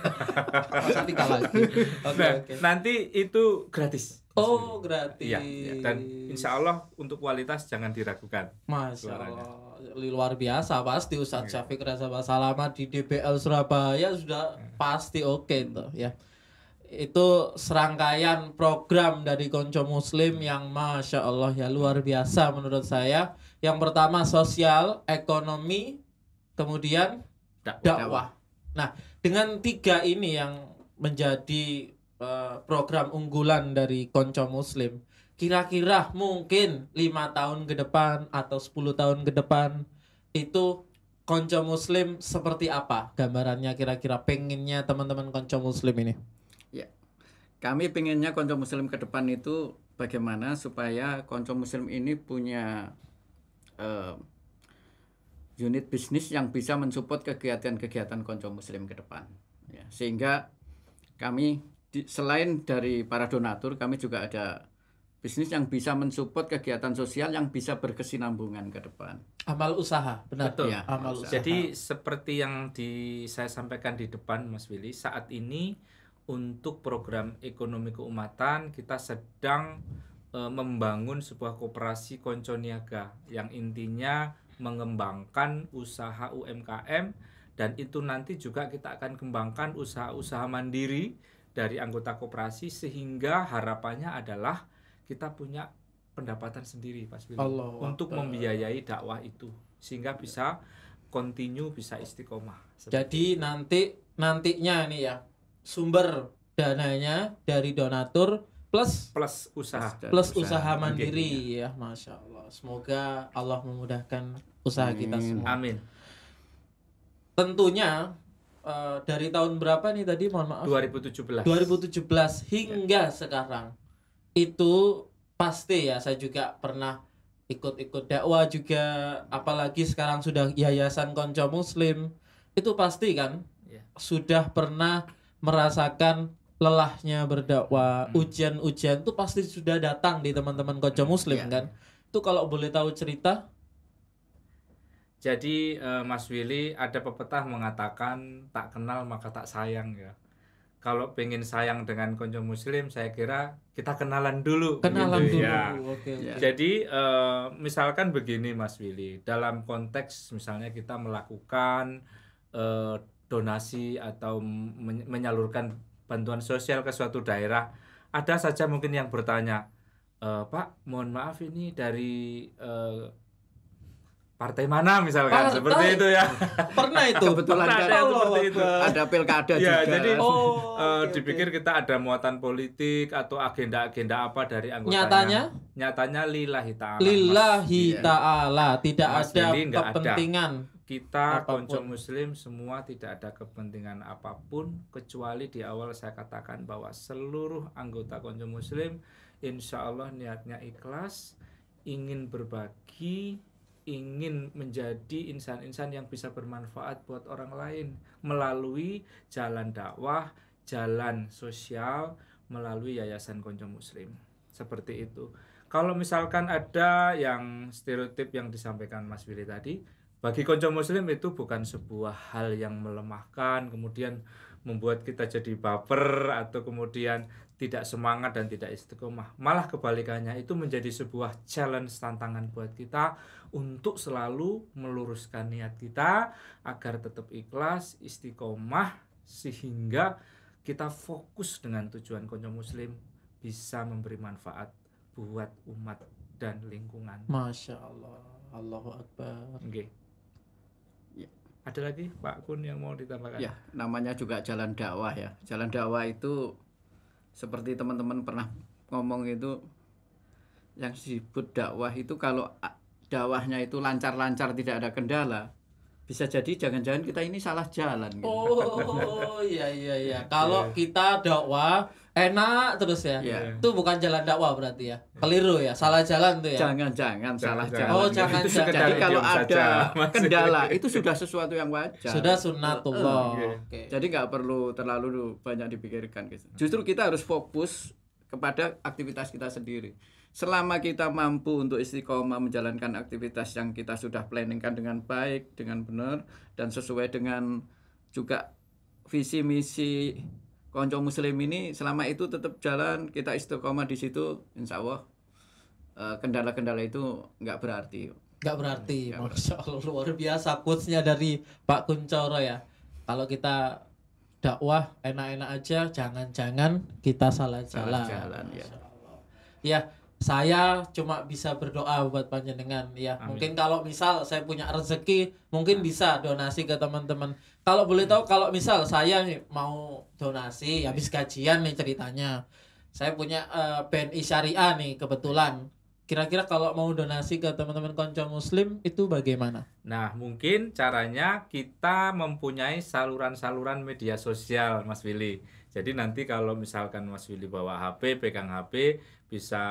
Masa tinggal lagi. Oke. Nanti itu gratis. Oh gratis. Iya. Dan insya Allah untuk kualitas jangan diragukan. Masya Allah, luar biasa pasti Ustadz Syafiq Reza Basalamah di DBL Surabaya sudah pasti oke tuh ya. Itu serangkaian program dari Konco Muslim yang Masya Allah ya luar biasa menurut saya. Yang pertama sosial, ekonomi, kemudian dakwah. Nah, dengan 3 ini yang menjadi program unggulan dari Konco Muslim, kira-kira mungkin 5 tahun ke depan atau 10 tahun ke depan itu Konco Muslim seperti apa gambarannya, kira-kira pengennya teman-teman Konco Muslim ini? Ya, kami pengennya Konco Muslim ke depan itu bagaimana supaya Konco Muslim ini punya unit bisnis yang bisa mensupport kegiatan-kegiatan Konco Muslim ke depan ya, sehingga kami selain dari para donatur, kami juga ada bisnis yang bisa mensupport kegiatan sosial yang bisa berkesinambungan ke depan. Amal usaha, benar. Betul. Ya, Amal usaha. Jadi seperti yang saya sampaikan di depan Mas Willy, saat ini untuk program ekonomi keumatan kita sedang membangun sebuah koperasi Konco Niaga yang intinya mengembangkan usaha UMKM, dan itu nanti juga kita akan kembangkan usaha-usaha mandiri dari anggota koperasi, sehingga harapannya adalah kita punya pendapatan sendiri Pak Willy untuk membiayai dakwah itu sehingga bisa continue, bisa istiqomah. Jadi nantinya ini ya sumber dananya dari donatur plus usaha mandiri ya, Masya Allah. Semoga Allah memudahkan usaha kita semua. Amin. Tentunya dari tahun berapa nih tadi, mohon maaf? 2017 hingga sekarang itu pasti ya, saya juga pernah ikut dakwah juga, apalagi sekarang sudah Yayasan Konco Muslim, itu pasti kan sudah pernah merasakan lelahnya berdakwah, ujian-ujian itu pasti sudah datang di teman-teman Konco Muslim kan. Itu kalau boleh tahu cerita. Jadi Mas Willy, ada pepatah mengatakan tak kenal maka tak sayang ya. Kalau pengen sayang dengan Konco Muslim, saya kira kita kenalan dulu. Ya. Okay. Jadi misalkan begini Mas Willy, dalam konteks misalnya kita melakukan donasi atau menyalurkan bantuan sosial ke suatu daerah, ada saja mungkin yang bertanya, Pak, mohon maaf ini dari partai mana misalkan, Partai? seperti itu ya. Pernah itu. Kebetulan Pernah kan ada yang seperti itu. ada pilkada Ya, juga. jadi oke, dipikir kita ada muatan politik atau agenda-agenda apa dari anggotanya. Nyatanya? Nyatanya lillahi ta'ala. Lillahi Iya. ta'ala, tidak Mas ada Willy nggak ada. kepentingan. Kita Apapun. konco muslim semua tidak ada kepentingan apapun, kecuali di awal saya katakan bahwa seluruh anggota konco muslim insya Allah niatnya ikhlas, ingin berbagi, ingin menjadi insan-insan yang bisa bermanfaat buat orang lain melalui jalan dakwah, jalan sosial, melalui yayasan konco muslim. Seperti itu. Kalau misalkan ada yang stereotip yang disampaikan Mas Willy tadi, bagi konco muslim itu bukan sebuah hal yang melemahkan, kemudian membuat kita jadi baper atau kemudian tidak semangat dan tidak istiqomah. Malah kebalikannya, itu menjadi sebuah challenge, tantangan buat kita untuk selalu meluruskan niat kita agar tetap ikhlas, istiqomah, sehingga kita fokus dengan tujuan konco muslim bisa memberi manfaat buat umat dan lingkungan. Masya Allah, Allahu Akbar. Oke. Ya. Ada lagi Pak Kun yang mau ditambahkan? Ya, namanya juga jalan dakwah ya. Jalan dakwah itu seperti teman-teman pernah ngomong itu, yang disebut dakwah itu kalau dakwahnya itu lancar-lancar tidak ada kendala, bisa jadi jangan-jangan kita ini salah jalan gitu. Oh iya. Kalau kita dakwah enak terus ya. Iya. Itu bukan jalan dakwah berarti ya. Keliru ya, salah jalan tuh ya. Jangan-jangan salah Jangan. jalan. Oh, jangan. Itu sekedar Jadi kalau idiom ada saja, Mas. kendala itu sudah sesuatu yang wajar. Sudah sunnatullah. Oke. Oke. Jadi nggak perlu terlalu banyak dipikirkan gitu. Justru kita harus fokus kepada aktivitas kita sendiri. Selama kita mampu untuk istiqomah menjalankan aktivitas yang kita sudah planningkan dengan baik, dengan benar, dan sesuai dengan juga visi misi konco muslim ini, selama itu tetap jalan, kita istiqomah di situ, insya Allah kendala-kendala itu nggak berarti. Nggak berarti. Masya Allah, luar biasa quotes-nya dari Pak Kuncoro ya. Kalau kita dakwah enak-enak aja, jangan-jangan kita salah jalan. jalan, ya. Masya Allah. Ya, saya cuma bisa berdoa buat panjenengan ya. Amin. Mungkin kalau misal saya punya rezeki, mungkin bisa donasi ke teman-teman. Kalau boleh tahu, kalau misal saya nih mau donasi habis gajian nih ceritanya. Saya punya BNI Syariah nih kebetulan. Kira-kira kalau mau donasi ke teman-teman konco muslim itu bagaimana? Nah, mungkin caranya kita mempunyai saluran-saluran media sosial, Mas Willy. Jadi nanti kalau misalkan Mas Willy bawa HP, pegang HP, bisa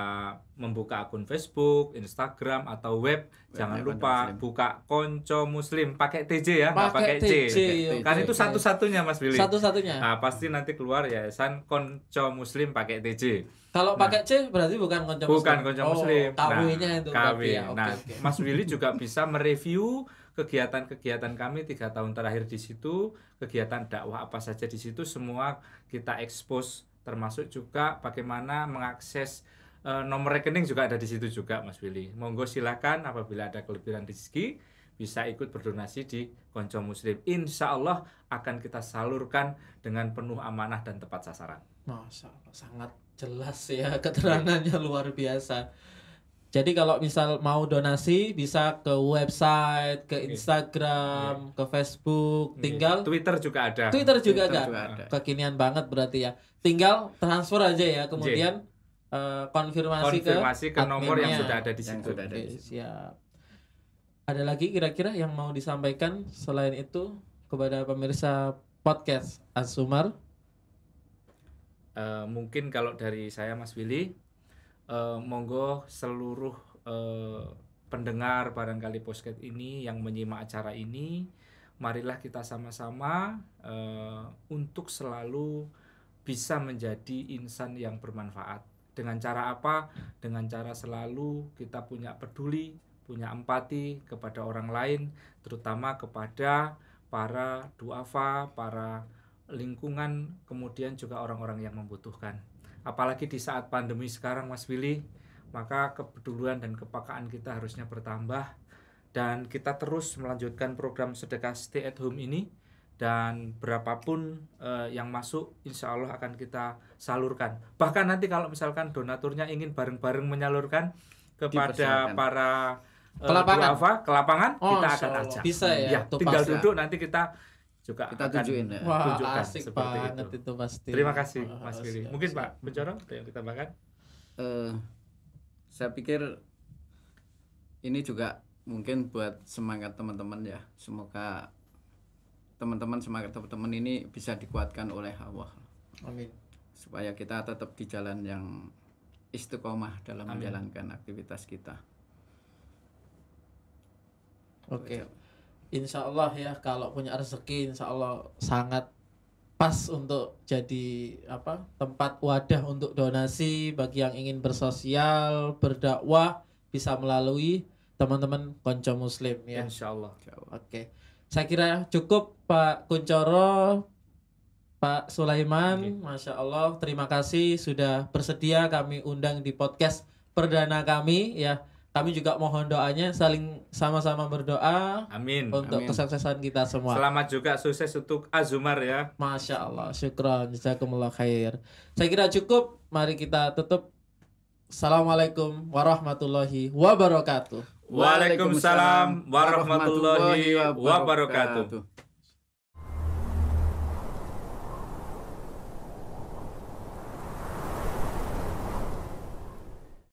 membuka akun Facebook, Instagram, atau web. Jangan Konco lupa Muslim. buka konco muslim, pakai TJ ya, nggak pakai C. Kan itu oke. satu-satunya Mas Willy. Satu-satunya. Nah, pasti nanti keluar yayasan konco muslim pakai TJ. Kalau pakai C berarti bukan konco muslim. Bukan konco muslim. KW-nya itu KW. berarti ya. Oke, Nah, oke. Mas Willy juga bisa mereview kegiatan-kegiatan kami 3 tahun terakhir di situ, kegiatan dakwah apa saja di situ, semua kita expose, termasuk juga bagaimana mengakses nomor rekening juga ada di situ juga, Mas Willy. Monggo silakan apabila ada kelebihan rezeki bisa ikut berdonasi di konco muslim. Insya Allah akan kita salurkan dengan penuh amanah dan tepat sasaran. Masya Allah, sangat jelas ya keterangannya luar biasa. Jadi kalau misal mau donasi bisa ke website, ke Instagram, ke Facebook, tinggal Twitter juga ada. Twitter juga Twitter ada. juga ada. Kekinian banget berarti ya. Tinggal transfer aja ya, kemudian konfirmasi ke nomor yang adminnya. sudah ada di Yang situ. sudah ada. Oke, siap. Ada lagi kira-kira yang mau disampaikan selain itu kepada pemirsa podcast As-Sumar? Mungkin kalau dari saya Mas Willy, monggo seluruh pendengar barangkali podcast ini yang menyimak acara ini, marilah kita sama-sama untuk selalu bisa menjadi insan yang bermanfaat. Dengan cara apa? Dengan cara selalu kita punya peduli, punya empati kepada orang lain, terutama kepada para duafa, para lingkungan, kemudian juga orang-orang yang membutuhkan. Apalagi di saat pandemi sekarang Mas Willy, maka kepedulian dan kepekaan kita harusnya bertambah, dan kita terus melanjutkan program sedekah stay at home ini, dan berapapun yang masuk insya Allah akan kita salurkan. Bahkan nanti kalau misalkan donaturnya ingin bareng-bareng menyalurkan kepada Dipersilakan. para Kelapangan. duafa ke lapangan, Oh, kita Insya akan Allah. ajak. Bisa ya, tuh tinggal pas. duduk nanti kita juga Kita akan tunjukin ya. Wah, tunjukkan asik seperti banget itu pasti. Terima kasih Wah, Mas Willy. siap, Mungkin siap. Pak Kuncoro ada yang ditambahkan? Saya pikir ini juga mungkin buat semangat teman-teman ya. Semoga semangat teman-teman ini bisa dikuatkan oleh Allah Amin. supaya kita tetap di jalan yang istiqomah dalam Amin. menjalankan aktivitas kita. Oke. Insya Allah ya, kalau punya rezeki insya Allah sangat pas untuk jadi tempat wadah untuk donasi bagi yang ingin bersosial, berdakwah, bisa melalui teman-teman Konco Muslim ya. Insya Allah. Oke. Saya kira cukup Pak Kuncoro, Pak Sulaiman, Oke. Masya Allah, terima kasih sudah bersedia kami undang di podcast perdana kami ya. Kami juga mohon doanya, saling sama-sama berdoa Amin. untuk Amin. kesuksesan kita semua. Selamat juga sukses untuk Azumar ya. Masya Allah, syukran, jazakumullah khair. Saya kira cukup, mari kita tutup. Assalamualaikum warahmatullahi wabarakatuh. Waalaikumsalam warahmatullahi wabarakatuh.